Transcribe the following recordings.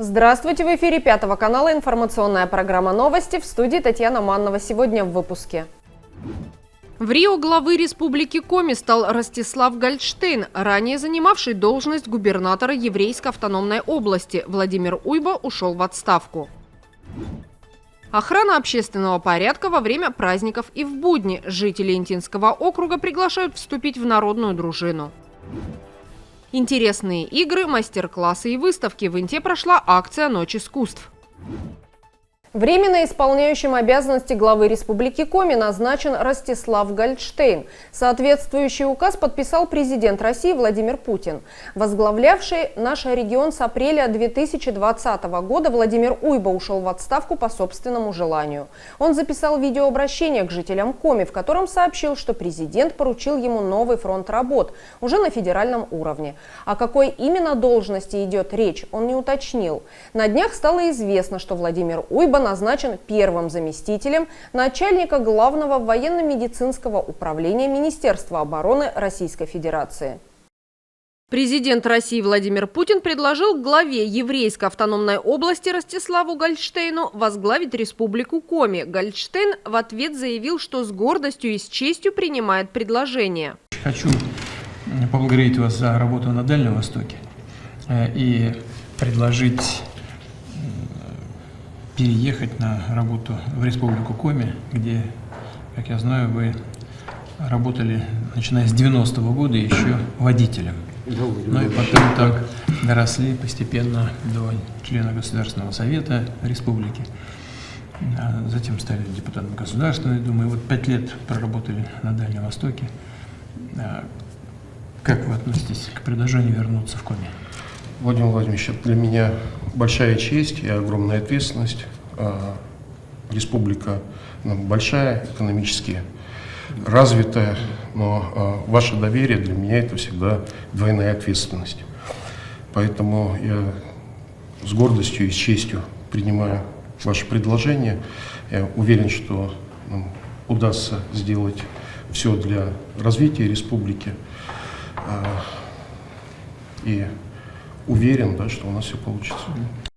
Здравствуйте! В эфире Пятого канала информационная программа «Новости». В студии Татьяна Маннова. Сегодня в выпуске. В Рио главы Республики Коми стал Ростислав Гольдштейн, ранее занимавший должность губернатора Еврейской автономной области. Владимир Уйба ушел в отставку. Охрана общественного порядка во время праздников и в будни. Жители Интинского округа приглашают вступить в народную дружину. Интересные игры, мастер-классы и выставки. В Инте прошла акция «Ночь искусств». Временно исполняющим обязанности главы Республики Коми назначен Ростислав Гольдштейн. Соответствующий указ подписал президент России Владимир Путин. Возглавлявший наш регион с апреля 2020 года Владимир Уйба ушел в отставку по собственному желанию. Он записал видеообращение к жителям Коми, в котором сообщил, что президент поручил ему новый фронт работ уже на федеральном уровне. О какой именно должности идет речь, он не уточнил. На днях стало известно, что Владимир Уйба назначен первым заместителем начальника Главного военно-медицинского управления Министерства обороны Российской Федерации. Президент России Владимир Путин предложил главе Еврейской автономной области Ростиславу Гольдштейну возглавить Республику Коми. Гольдштейн в ответ заявил, что с гордостью и с честью принимает предложение. Хочу поблагодарить вас за работу на Дальнем Востоке и предложить переехать на работу в Республику Коми, где, как я знаю, вы работали, начиная с 90-го года, еще водителем. Ну и потом так доросли постепенно до члена Государственного совета республики. Затем стали депутатом Государственной Думы. И вот 5 лет проработали на Дальнем Востоке. Как вы относитесь к предложению вернуться в Коми? Владимир Владимирович, это для меня большая честь и огромная ответственность. Республика большая, экономически развитая, но ваше доверие для меня это всегда двойная ответственность. Поэтому я с гордостью и с честью принимаю ваше предложение. Я уверен, что нам удастся сделать все для развития республики. И уверен, да, что у нас все получится.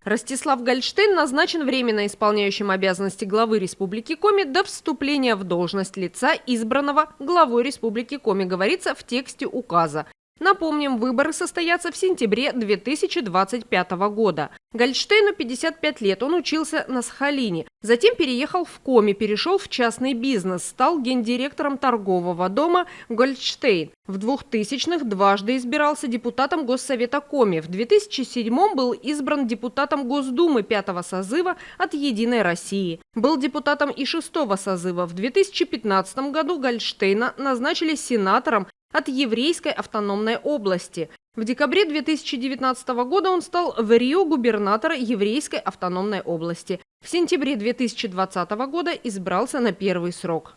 Ростислав Гольдштейн назначен временно исполняющим обязанности главы Республики Коми до вступления в должность лица, избранного главой Республики Коми, говорится в тексте указа. Напомним, выборы состоятся в сентябре 2025 года. Гольдштейну 55 лет, он учился на Сахалине. Затем переехал в Коми, перешел в частный бизнес, стал гендиректором торгового дома «Гольдштейн». В 2000-х дважды избирался депутатом Госсовета Коми. В 2007-м был избран депутатом Госдумы 5-го созыва от «Единой России». Был депутатом и 6-го созыва. В 2015 году Гольдштейна назначили сенатором от Еврейской автономной области. В декабре 2019 года он стал в Рио губернатора Еврейской автономной области. В сентябре 2020 года избрался на первый срок.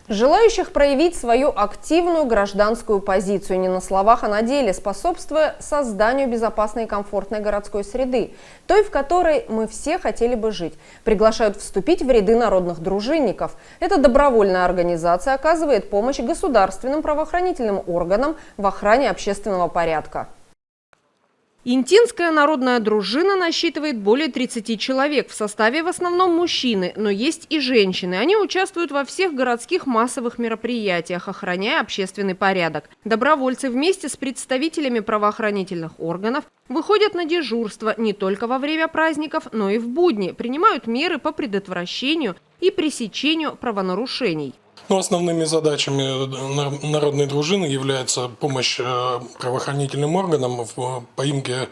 Желающих проявить свою активную гражданскую позицию не на словах, а на деле, способствуя созданию безопасной и комфортной городской среды, той, в которой мы все хотели бы жить, приглашают вступить в ряды народных дружинников. Эта добровольная организация оказывает помощь государственным правоохранительным органам в охране общественного порядка. Интинская народная дружина насчитывает более 30 человек. В составе в основном мужчины, но есть и женщины. Они участвуют во всех городских массовых мероприятиях, охраняя общественный порядок. Добровольцы вместе с представителями правоохранительных органов выходят на дежурство не только во время праздников, но и в будни, принимают меры по предотвращению и пресечению правонарушений. Основными задачами народной дружины является помощь правоохранительным органам в поимке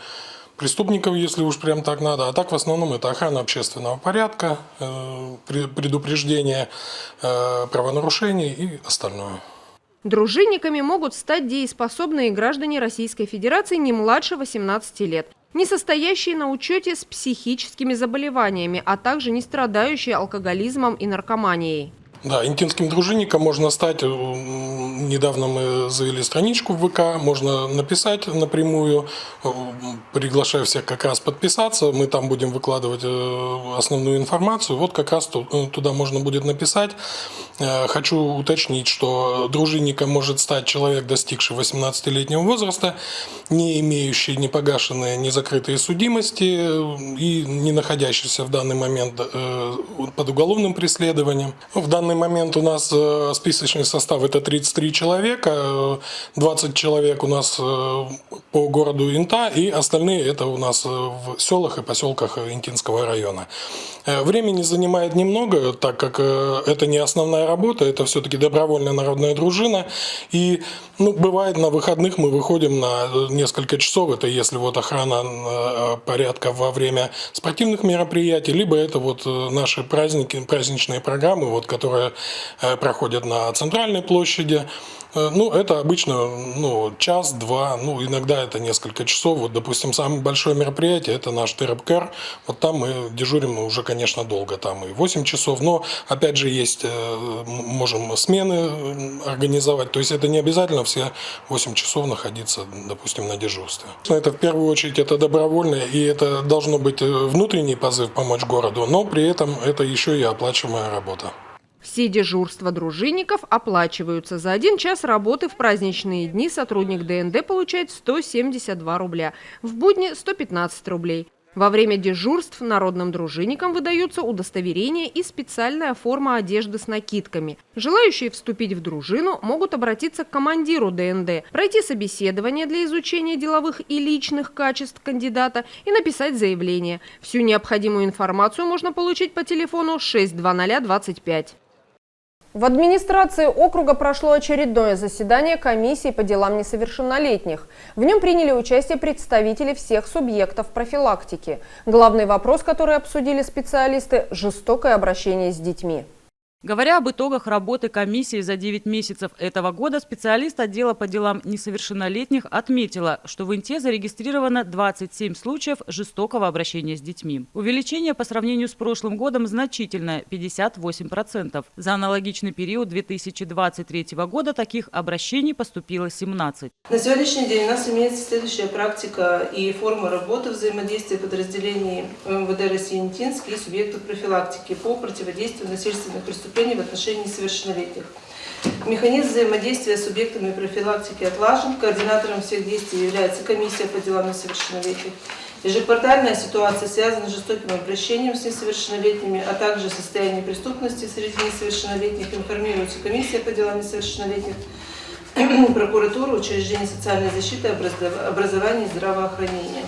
преступников, если уж прям так надо. А так в основном это охрана общественного порядка, предупреждение правонарушений и остальное. Дружинниками могут стать дееспособные граждане Российской Федерации не младше 18 лет, не состоящие на учете с психическими заболеваниями, а также не страдающие алкоголизмом и наркоманией. Да, интимским дружинником можно стать, недавно мы завели страничку в ВК, можно написать напрямую, приглашаю всех как раз подписаться, мы там будем выкладывать основную информацию, вот как раз туда можно будет написать. Хочу уточнить, что дружинником может стать человек, достигший 18-летнего возраста, не имеющий непогашенные, незакрытые судимости и не находящийся в данный момент под уголовным преследованием. В данный момент у нас списочный состав это 33 человека, 20 человек у нас по городу Инта, и остальные это у нас в селах и поселках Интинского района. Времени занимает немного, так как это не основная работа, это все-таки добровольная народная дружина. И бывает на выходных мы выходим на несколько часов, это если вот охрана порядка во время спортивных мероприятий, либо это вот наши праздники, праздничные программы, вот, которые проходят на центральной площади. Это обычно час-два, иногда это несколько часов. Вот, допустим, самое большое мероприятие – это наш ТРПКР. Вот там мы дежурим уже, конечно, долго, там и 8 часов. Но, опять же, можем смены организовать. То есть это не обязательно все 8 часов находиться, допустим, на дежурстве. Это в первую очередь это добровольное, и это должно быть внутренний позыв помочь городу, но при этом это еще и оплачиваемая работа. Все дежурства дружинников оплачиваются. За 1 час работы в праздничные дни сотрудник ДНД получает 172 рубля, в будни – 115 рублей. Во время дежурств народным дружинникам выдаются удостоверения и специальная форма одежды с накидками. Желающие вступить в дружину могут обратиться к командиру ДНД, пройти собеседование для изучения деловых и личных качеств кандидата и написать заявление. Всю необходимую информацию можно получить по телефону 62025. В администрации округа прошло очередное заседание комиссии по делам несовершеннолетних. В нем приняли участие представители всех субъектов профилактики. Главный вопрос, который обсудили специалисты – жестокое обращение с детьми. Говоря об итогах работы комиссии за 9 месяцев этого года, специалист отдела по делам несовершеннолетних отметила, что в Инте зарегистрировано 27 случаев жестокого обращения с детьми. Увеличение по сравнению с прошлым годом значительное – 58%. За аналогичный период 2023 года таких обращений поступило 17. На сегодняшний день у нас имеется следующая практика и форма работы взаимодействия подразделений МВД России Интинск и субъектов профилактики по противодействию насильственных преступлений в отношении несовершеннолетних. Механизм взаимодействия с субъектами профилактики отлажен. Координатором всех действий является комиссия по делам несовершеннолетних. Ежеквартальная ситуация связана с жестоким обращением с несовершеннолетними, а также состояние преступности среди несовершеннолетних информируется комиссия по делам несовершеннолетних, прокуратура, учреждение социальной защиты, образования и здравоохранения.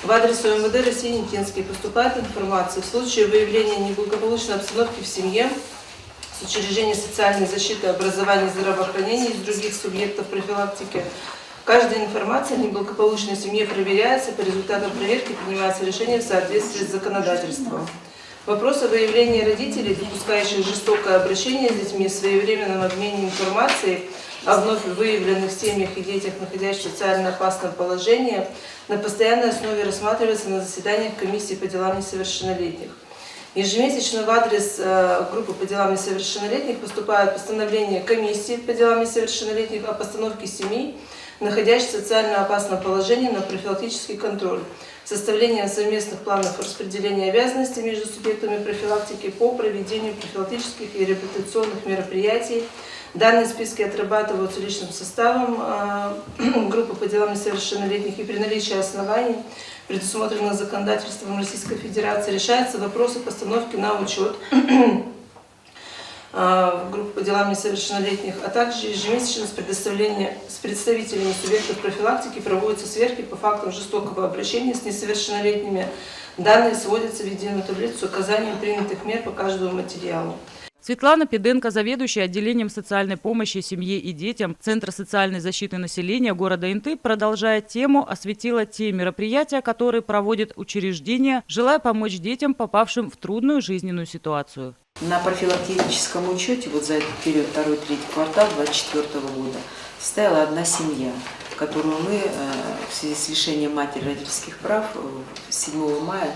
В адрес МВД России Интинский поступает информация в случае выявления неблагополучной обстановки в семье с учреждения социальной защиты, образования, здравоохранения и с других субъектов профилактики. Каждая информация о неблагополучной семье проверяется, по результатам проверки принимается решение в соответствии с законодательством. Вопрос о выявлении родителей, допускающих жестокое обращение с детьми, в своевременном обмене информацией о вновь выявленных семьях и детях, находящихся в социально опасном положении, на постоянной основе рассматривается на заседаниях комиссии по делам несовершеннолетних. Ежемесячно в адрес группы по делам несовершеннолетних поступают постановления комиссии по делам несовершеннолетних о постановке семей, находящихся в социально опасном положении, на профилактический контроль, составление совместных планов распределения обязанностей между субъектами профилактики по проведению профилактических и реабилитационных мероприятий. Данные списки отрабатываются личным составом группы по делам несовершеннолетних, и при наличии оснований, предусмотренных законодательством Российской Федерации, решаются вопросы постановки на учет группы по делам несовершеннолетних, а также ежемесячно с представителями субъектов профилактики проводятся сверки по фактам жестокого обращения с несовершеннолетними. Данные сводятся в единую таблицу с указанием принятых мер по каждому материалу. Светлана Педенко, заведующая отделением социальной помощи семье и детям Центра социальной защиты населения города Инты, продолжая тему, осветила те мероприятия, которые проводит учреждение, желая помочь детям, попавшим в трудную жизненную ситуацию. На профилактическом учете вот за этот период, 2-3 квартал 2024 года, состояла одна семья, которую мы в связи с лишением матери родительских прав 7 мая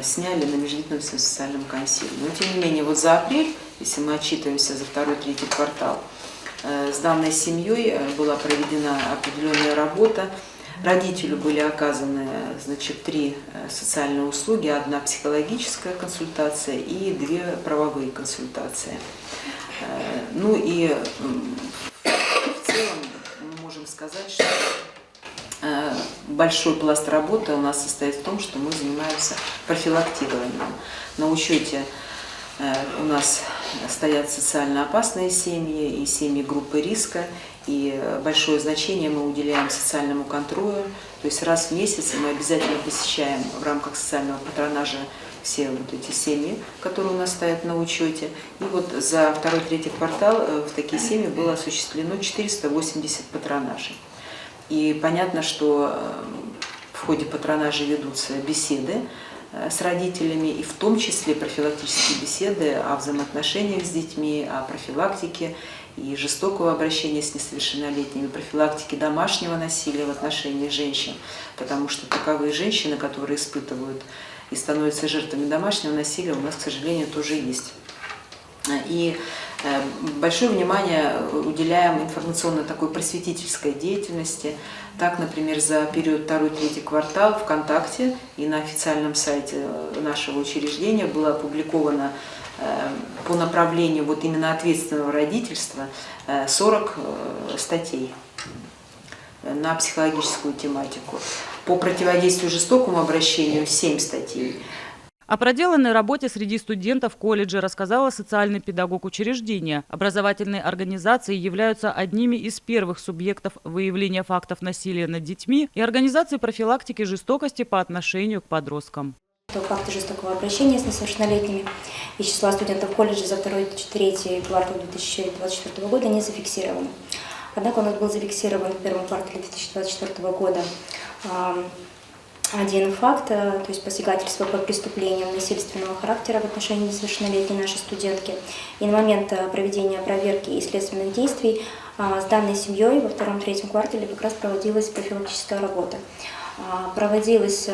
сняли на межвидном социальном консилиуме. Но тем не менее, вот за апрель если мы отчитываемся за второй-третий квартал. С данной семьей была проведена определенная работа. Родителю были оказаны, значит, 3 социальные услуги, 1 психологическая консультация и 2 правовые консультации. Ну и в целом мы можем сказать, что большой пласт работы у нас состоит в том, что мы занимаемся профилактированием. На учете у нас стоят социально опасные семьи и семьи группы риска, и большое значение мы уделяем социальному контролю. То есть раз в месяц мы обязательно посещаем в рамках социального патронажа все вот эти семьи, которые у нас стоят на учете. И вот за второй-третий квартал в такие семьи было осуществлено 480 патронажей. И понятно, что в ходе патронажа ведутся беседы с родителями, и в том числе профилактические беседы о взаимоотношениях с детьми, о профилактике и жестокого обращения с несовершеннолетними, профилактике домашнего насилия в отношении женщин, потому что таковые женщины, которые испытывают и становятся жертвами домашнего насилия, у нас, к сожалению, тоже есть. И большое внимание уделяем информационно такой просветительской деятельности. Так, например, за период 2-3 квартал ВКонтакте и на официальном сайте нашего учреждения было опубликовано по направлению вот именно ответственного родительства 40 статей на психологическую тематику. По противодействию жестокому обращению 7 статей. О проделанной работе среди студентов колледжа рассказала социальный педагог учреждения. Образовательные организации являются одними из первых субъектов выявления фактов насилия над детьми и организации профилактики жестокости по отношению к подросткам. Факты жестокого обращения с несовершеннолетними из числа студентов колледжа за 2-3 квартал 2024 года не зафиксированы. Однако у нас был зафиксирован в первом квартале 2024 года один факт, то есть посягательство по преступлениям насильственного характера в отношении несовершеннолетней нашей студентки. И на момент проведения проверки и следственных действий с данной семьей во 2-3 квартале как раз проводилась профилактическая работа. Проводилась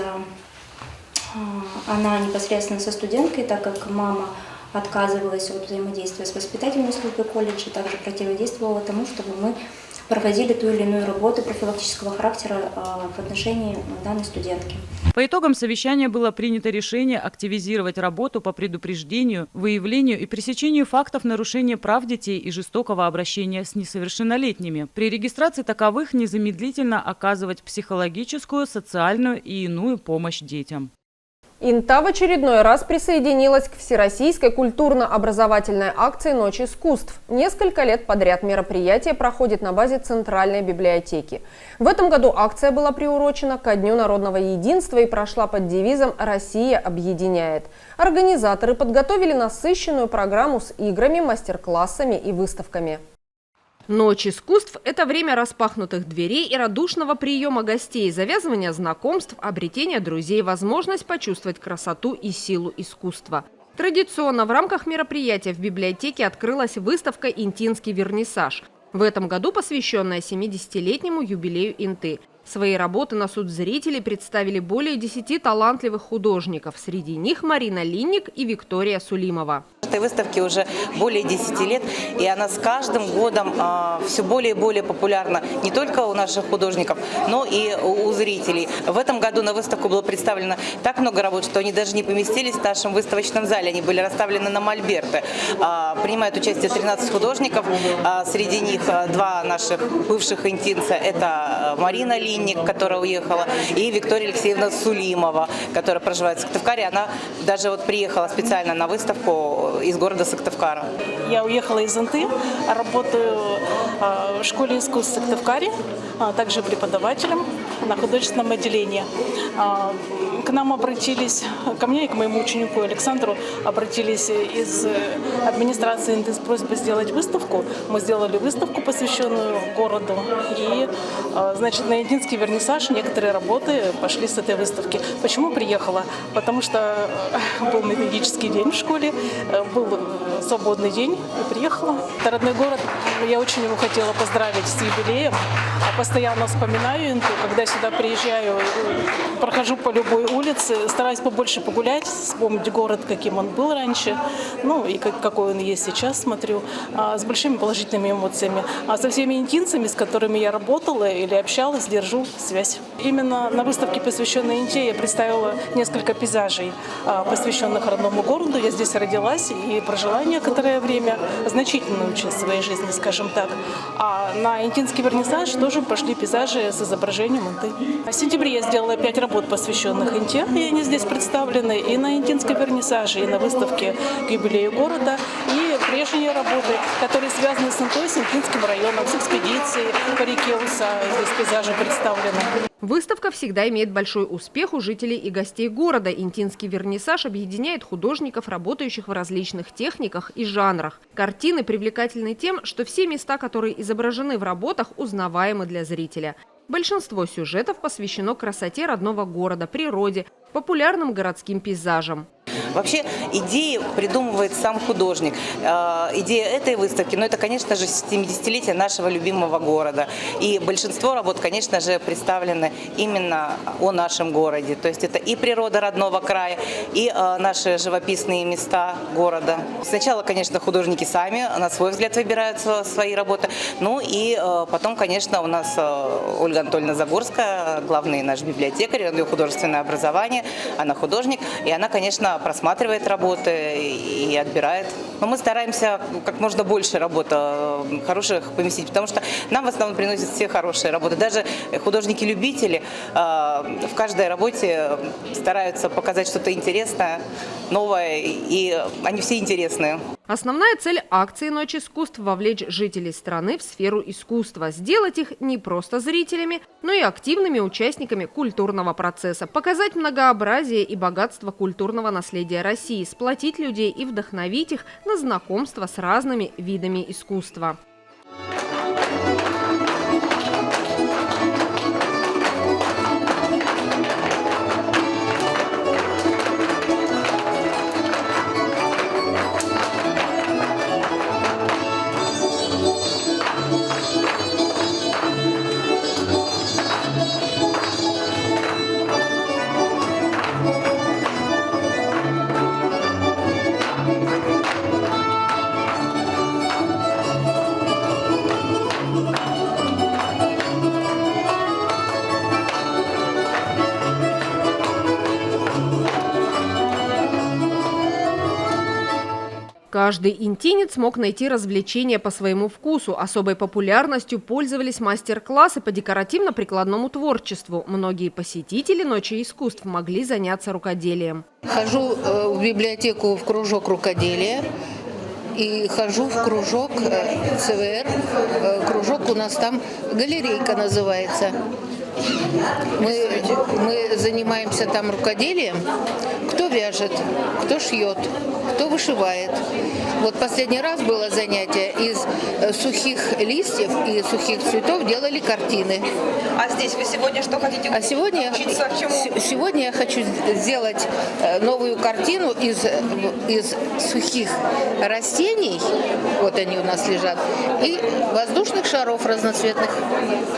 она непосредственно со студенткой, так как мама отказывалась от взаимодействия с воспитательной службой колледжа, также противодействовала тому, чтобы мы проводили ту или иную работу профилактического характера в отношении данной студентки. По итогам совещания было принято решение активизировать работу по предупреждению, выявлению и пресечению фактов нарушения прав детей и жестокого обращения с несовершеннолетними. При регистрации таковых незамедлительно оказывать психологическую, социальную и иную помощь детям. Инта в очередной раз присоединилась к всероссийской культурно-образовательной акции «Ночь искусств». Несколько лет подряд мероприятие проходит на базе Центральной библиотеки. В этом году акция была приурочена ко Дню народного единства и прошла под девизом «Россия объединяет». Организаторы подготовили насыщенную программу с играми, мастер-классами и выставками. Ночь искусств – это время распахнутых дверей и радушного приема гостей, завязывания знакомств, обретения друзей, возможность почувствовать красоту и силу искусства. Традиционно в рамках мероприятия в библиотеке открылась выставка «Интинский вернисаж», в этом году посвященная 70-летнему юбилею Инты. Свои работы на суд зрителей представили более 10 талантливых художников. Среди них Марина Линник и Виктория Сулимова. Этой выставке уже более 10 лет, и она с каждым годом все более и более популярна не только у наших художников, но и у зрителей. В этом году на выставку было представлено так много работ, что они даже не поместились в нашем выставочном зале. Они были расставлены на мольберты. Принимают участие 13 художников, среди них 2 наших бывших интинца. Это Марина Линник, которая уехала, и Виктория Алексеевна Сулимова, которая проживает в Сыктывкаре. Она даже вот приехала специально на выставку из города Сыктывкара. Я уехала из Инты, работаю в школе искусств в Сыктывкаре, также преподавателем на художественном отделении. К нам обратились, ко мне и к моему ученику Александру обратились из администрации Инты с просьбой сделать выставку. Мы сделали выставку, посвященную городу, и, значит, на интинский вернисаж некоторые работы пошли с этой выставки. Почему приехала? Потому что был методический день в школе, был свободный день, и приехала. Это родной город, я очень его хотела поздравить с юбилеем. Постоянно вспоминаю Инту, когда сюда приезжаю, прохожу по любой улице, стараюсь побольше погулять, вспомнить город, каким он был раньше, ну и какой он есть сейчас, смотрю, с большими положительными эмоциями. А со всеми интинцами, с которыми я работала или общалась, держу связь. Именно на выставке, посвященной Инте, я представила несколько пейзажей, посвященных родному городу. Я здесь родилась и прожила некоторое время, значительную часть своей жизни, скажем так. А на интинский вернисаж тоже пошли пейзажи с изображением Инты. В сентябре я сделала 5 работ, посвященных Инте, и они здесь представлены и на интинском вернисаже, и на выставке к юбилею города, и прежние работы, которые связаны с Интой, с Интинским районом, с экспедицией по реке Уса. Здесь пейзажи представлены. Выставка всегда имеет большой успех у жителей и гостей города. Интинский вернисаж объединяет художников, работающих в различных техниках и жанрах. Картины привлекательны тем, что все места, которые изображены в работах, узнаваемы для зрителя. Большинство сюжетов посвящено красоте родного города, природе, популярным городским пейзажам. Вообще идеи придумывает сам художник. Идея этой выставки, это, конечно же, 70-летие нашего любимого города. И большинство работ, конечно же, представлены именно о нашем городе. То есть это и природа родного края, и наши живописные места города. Сначала, конечно, художники сами на свой взгляд выбирают свои работы. Ну и потом, конечно, у нас Ольга Анатольевна Загорская, главный наш библиотекарь, у нее художественное образование, она художник, и она, конечно, просматривает работы и отбирает. Но мы стараемся как можно больше работ хороших поместить, потому что нам в основном приносят все хорошие работы. Даже художники-любители в каждой работе стараются показать что-то интересное, новое, и они все интересные. Основная цель акции «Ночь искусств» – вовлечь жителей страны в сферу искусства, сделать их не просто зрителями, но и активными участниками культурного процесса, показать многообразие и богатство культурного наследия России, сплотить людей и вдохновить их на знакомство с разными видами искусства. Каждый интинец мог найти развлечения по своему вкусу. Особой популярностью пользовались мастер-классы по декоративно-прикладному творчеству. Многие посетители «Ночи искусств» могли заняться рукоделием. Хожу в библиотеку в кружок рукоделия и хожу в кружок ЦВР. Кружок у нас там галерейка называется. Мы занимаемся там рукоделием. Кто вяжет, кто шьет, кто вышивает. Вот последний раз было занятие, из сухих листьев и сухих цветов делали картины. А здесь вы сегодня что хотите научиться? Сегодня я хочу сделать новую картину из сухих растений, вот они у нас лежат, и воздушных шаров разноцветных,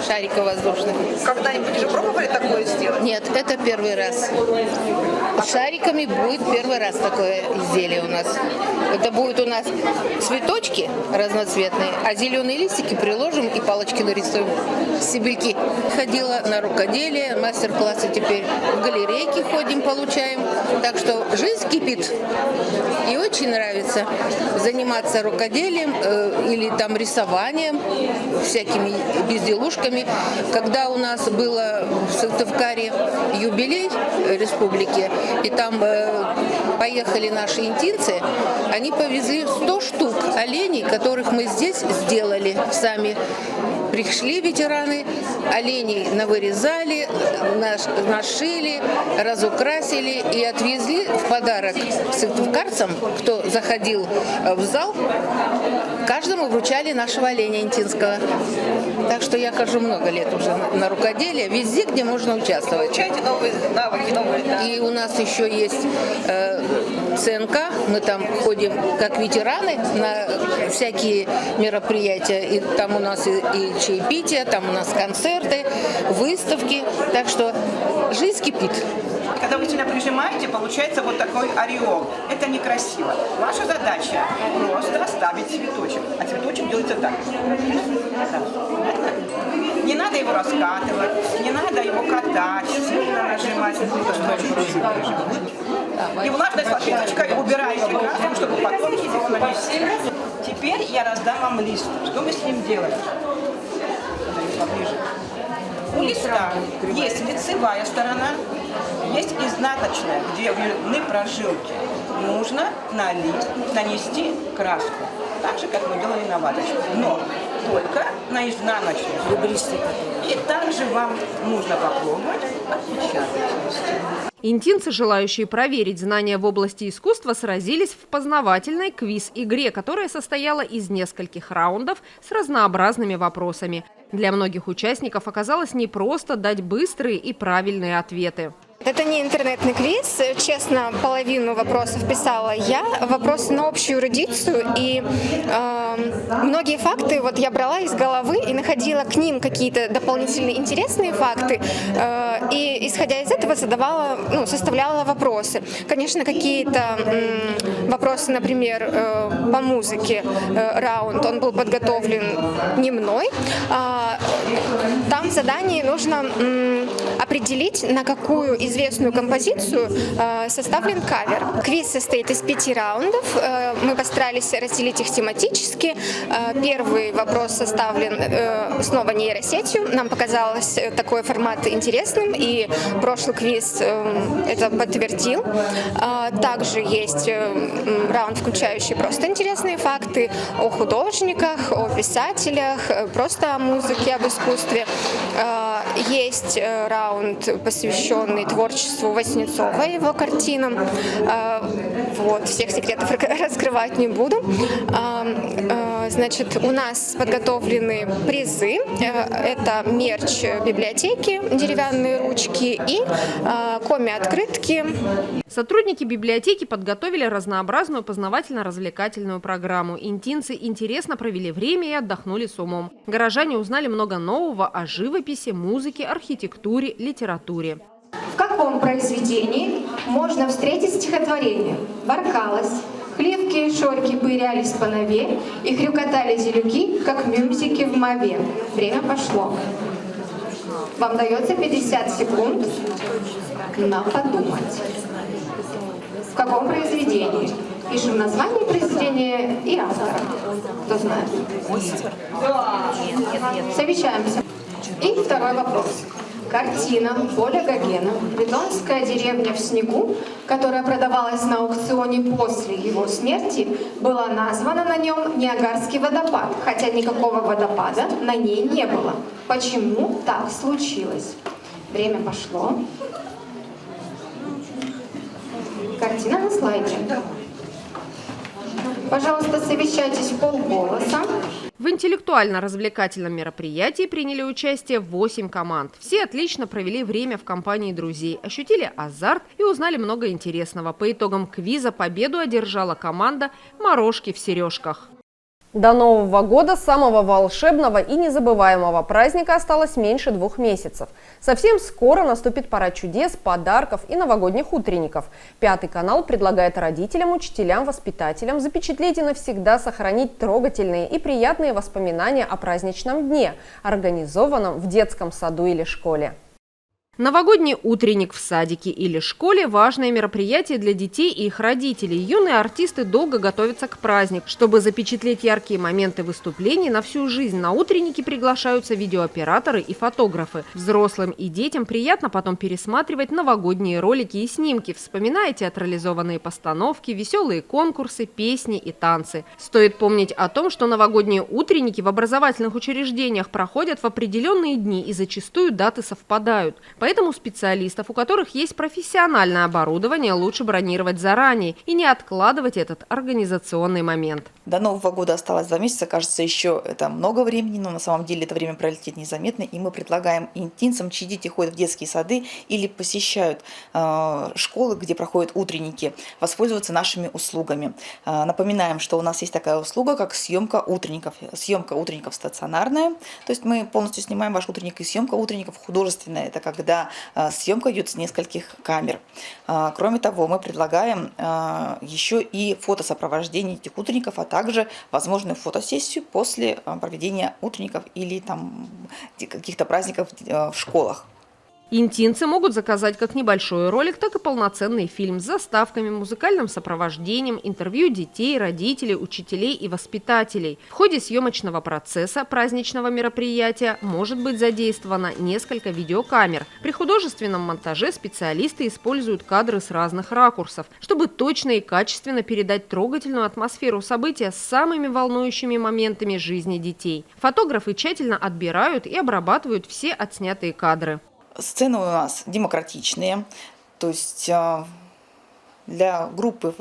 шариков воздушных. Когда-нибудь уже пробовали такое сделать? Нет, это первый раз. С шариками будет первый раз такое изделие у нас. Это будет у нас цветочки разноцветные, а зеленые листики приложим и палочки нарисуем. Стебельки. Ходила на рукоделие, мастер-классы теперь в галерейке ходим, получаем. Так что жизнь кипит. И очень нравится заниматься рукоделием или там рисованием, всякими безделушками. Когда у нас было в Сыктывкаре юбилей республики, и там поехали наши интинцы, они повезли 100 штук оленей, которых мы здесь сделали сами. Пришли ветераны, оленей навырезали, нашили, разукрасили и отвезли в подарок сыктывкарцам, кто заходил в зал, каждому вручали нашего оленя интинского. Так что я хожу много лет уже на рукоделие, везде, где можно участвовать. Получаете новые навыки, новые. Да. И у нас еще есть ЦНК, мы там ходим как ветераны на всякие мероприятия, и там у нас и чаепитие, там у нас концерты, выставки, так что жизнь кипит. Когда вы сюда прижимаете, получается вот такой ореол. Это некрасиво. Ваша задача просто оставить цветочек. А цветочек делается так. Не надо его раскатывать, не надо его катать, сильно нажимать. И влажной салфеточкой убираете краску, чтобы потом его нанести. Теперь я раздам вам лист. Что мы с ним делаем? Поближе. У листа есть лицевая сторона, есть изнаночная, где видны прожилки. Нужно на лист нанести краску, так же, как мы делали на ваточку, но только на изнаночную. И также вам нужно попробовать отпечатать лист. Интинцы, желающие проверить знания в области искусства, сразились в познавательной квиз-игре, которая состояла из нескольких раундов с разнообразными вопросами. Для многих участников оказалось непросто дать быстрые и правильные ответы. Это не интернетный квиз. Честно, половину вопросов писала я. Вопросы на общую эрудицию. И многие факты вот я брала из головы и находила к ним какие-то дополнительные интересные факты. И исходя из этого составляла вопросы. Конечно, какие-то вопросы, например, по музыке, раунд, он был подготовлен не мной. Там в задании нужно определить, на какую известную композицию составлен кавер. Квиз состоит из 5 раундов. Мы постарались разделить их тематически. Первый вопрос составлен снова нейросетью. Нам показалось такой формат интересным, и прошлый квиз это подтвердил. Также есть раунд, включающий просто интересные факты о художниках, о писателях, просто о музыке, об искусстве. Есть раунд, посвященный творчеству Васнецова и его картинам. Всех секретов раскрывать не буду. Значит, у нас подготовлены призы. Это мерч библиотеки, деревянные ручки и коми-открытки. Сотрудники библиотеки подготовили разнообразную познавательно-развлекательную программу. Интинцы интересно провели время и отдохнули с умом. Горожане узнали много нового о живописи, музыке, архитектуре, литературе. В каком произведении можно встретить стихотворение? Воркалось, хлевки и шорки пырялись по нове, и хрюкотали зелюки, как мюзики в мове. Время пошло. Вам дается 50 секунд на подумать. В каком произведении? Пишем название произведения и автора. Кто знает? Совещаемся. И второй вопрос. Картина Поля Гогена «Бретонская деревня в снегу», которая продавалась на аукционе после его смерти, была названа на нем Ниагарский водопад, хотя никакого водопада на ней не было. Почему так случилось? Время пошло. Картина на слайде. Пожалуйста, совещайтесь в полголоса. В интеллектуально-развлекательном мероприятии приняли участие 8 команд. Все отлично провели время в компании друзей, ощутили азарт и узнали много интересного. По итогам квиза победу одержала команда «Морошки в сережках». До Нового года, самого волшебного и незабываемого праздника, осталось меньше 2 месяцев. Совсем скоро наступит пора чудес, подарков и новогодних утренников. Пятый канал предлагает родителям, учителям, воспитателям запечатлеть и навсегда сохранить трогательные и приятные воспоминания о праздничном дне, организованном в детском саду или школе. Новогодний утренник в садике или школе – важное мероприятие для детей и их родителей. Юные артисты долго готовятся к празднику. Чтобы запечатлеть яркие моменты выступлений на всю жизнь, на утренники приглашаются видеооператоры и фотографы. Взрослым и детям приятно потом пересматривать новогодние ролики и снимки, вспоминая театрализованные постановки, веселые конкурсы, песни и танцы. Стоит помнить о том, что новогодние утренники в образовательных учреждениях проходят в определенные дни и зачастую даты совпадают. Поэтому специалистов, у которых есть профессиональное оборудование, лучше бронировать заранее и не откладывать этот организационный момент. До Нового года осталось 2 месяца, кажется, еще это много времени, но на самом деле это время пролетит незаметно, и мы предлагаем интинцам, чьи дети ходят в детские сады или посещают школы, где проходят утренники, воспользоваться нашими услугами. Напоминаем, что у нас есть такая услуга, как съемка утренников. Съемка утренников стационарная, то есть мы полностью снимаем ваш утренник, и съемка утренников художественная, это когда съемка идет с нескольких камер. Кроме того, мы предлагаем еще и фотосопровождение этих утренников, а также возможную фотосессию после проведения утренников или там каких-то праздников в школах. Интинцы могут заказать как небольшой ролик, так и полноценный фильм с заставками, музыкальным сопровождением, интервью детей, родителей, учителей и воспитателей. В ходе съемочного процесса праздничного мероприятия может быть задействовано несколько видеокамер. При художественном монтаже специалисты используют кадры с разных ракурсов, чтобы точно и качественно передать трогательную атмосферу события с самыми волнующими моментами жизни детей. Фотографы тщательно отбирают и обрабатывают все отснятые кадры. Сцены у нас демократичные, то есть для группы,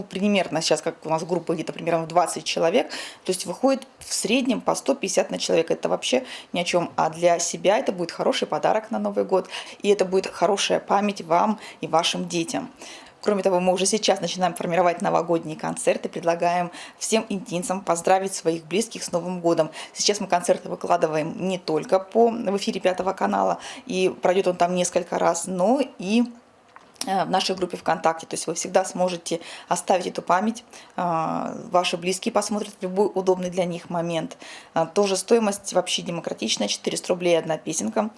примерно сейчас, как у нас группа где-то примерно 20 человек, то есть выходит в среднем по 150 на человека. Это вообще ни о чем. А для себя это будет хороший подарок на Новый год, и это будет хорошая память вам и вашим детям. Кроме того, мы уже сейчас начинаем формировать новогодние концерты, предлагаем всем интинцам поздравить своих близких с Новым годом. Сейчас мы концерты выкладываем не только в эфире 5 канала, и пройдет он там несколько раз, но и в нашей группе ВКонтакте. То есть вы всегда сможете оставить эту память, ваши близкие посмотрят в любой удобный для них момент. Тоже стоимость вообще демократичная, 400 рублей одна песенка.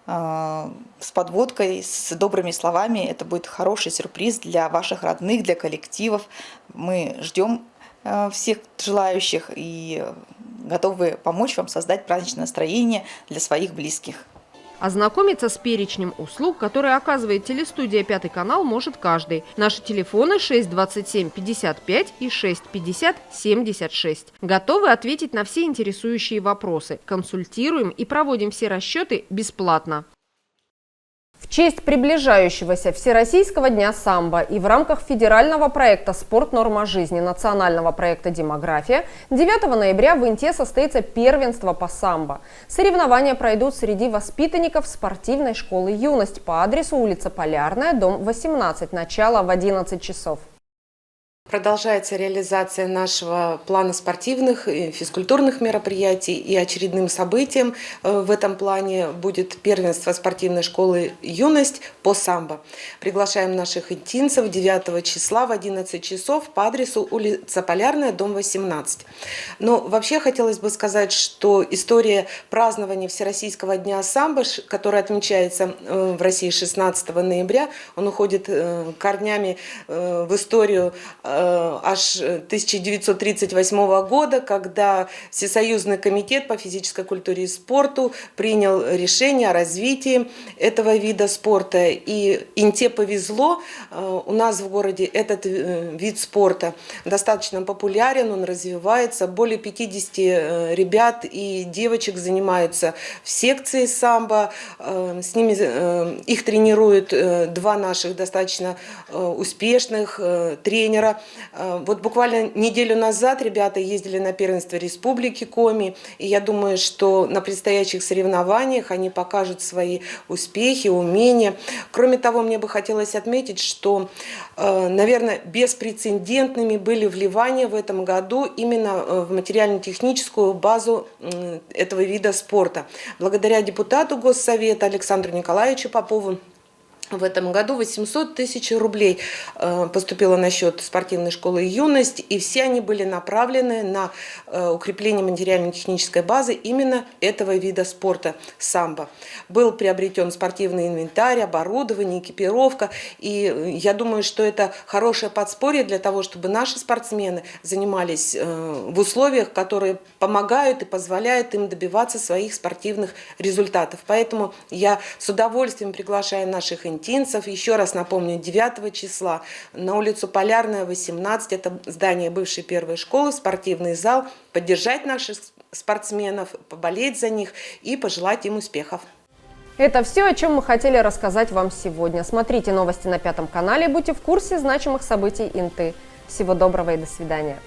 С подводкой, с добрыми словами. Это будет хороший сюрприз для ваших родных, для коллективов. Мы ждем всех желающих и готовы помочь вам создать праздничное настроение для своих близких. Ознакомиться с перечнем услуг, которые оказывает телестудия «5 канал», может каждый. Наши телефоны 627 55 и 650 76. Готовы ответить на все интересующие вопросы. Консультируем и проводим все расчеты бесплатно. В честь приближающегося Всероссийского дня самбо и в рамках федерального проекта «Спорт. Норма жизни» национального проекта «Демография» 9 ноября в Инте состоится первенство по самбо. Соревнования пройдут среди воспитанников спортивной школы «Юность» по адресу улица Полярная, дом 18, начало в 11 часов. Продолжается реализация нашего плана спортивных и физкультурных мероприятий, и очередным событием в этом плане будет первенство спортивной школы «Юность» по самбо. Приглашаем наших интинцев 9 числа в 11 часов по адресу улица Полярная, дом 18. Но вообще хотелось бы сказать, что история празднования Всероссийского дня самбо, который отмечается в России 16 ноября, он уходит корнями в историю аж 1938 года, когда Всесоюзный комитет по физической культуре и спорту принял решение о развитии этого вида спорта. И Инте повезло, у нас в городе этот вид спорта достаточно популярен, он развивается. Более 50 ребят и девочек занимаются в секции самбо. С ними их тренируют 2 наших достаточно успешных тренера. Вот буквально неделю назад ребята ездили на первенство Республики Коми, и я думаю, что на предстоящих соревнованиях они покажут свои успехи, умения. Кроме того, мне бы хотелось отметить, что, наверное, беспрецедентными были вливания в этом году именно в материально-техническую базу этого вида спорта. Благодаря депутату Госсовета Александру Николаевичу Попову в этом году 800 тысяч рублей поступило на счет спортивной школы «Юность», и все они были направлены на укрепление материально-технической базы именно этого вида спорта самбо. Был приобретен спортивный инвентарь, оборудование, экипировка, и я думаю, что это хорошее подспорье для того, чтобы наши спортсмены занимались в условиях, которые помогают и позволяют им добиваться своих спортивных результатов. Поэтому я с удовольствием приглашаю наших интинцев. Еще раз напомню, 9 числа на улицу Полярная, 18, это здание бывшей первой школы, спортивный зал, поддержать наших спортсменов, поболеть за них и пожелать им успехов. Это все, о чем мы хотели рассказать вам сегодня. Смотрите новости на 5 канале и будьте в курсе значимых событий Инты. Всего доброго и до свидания.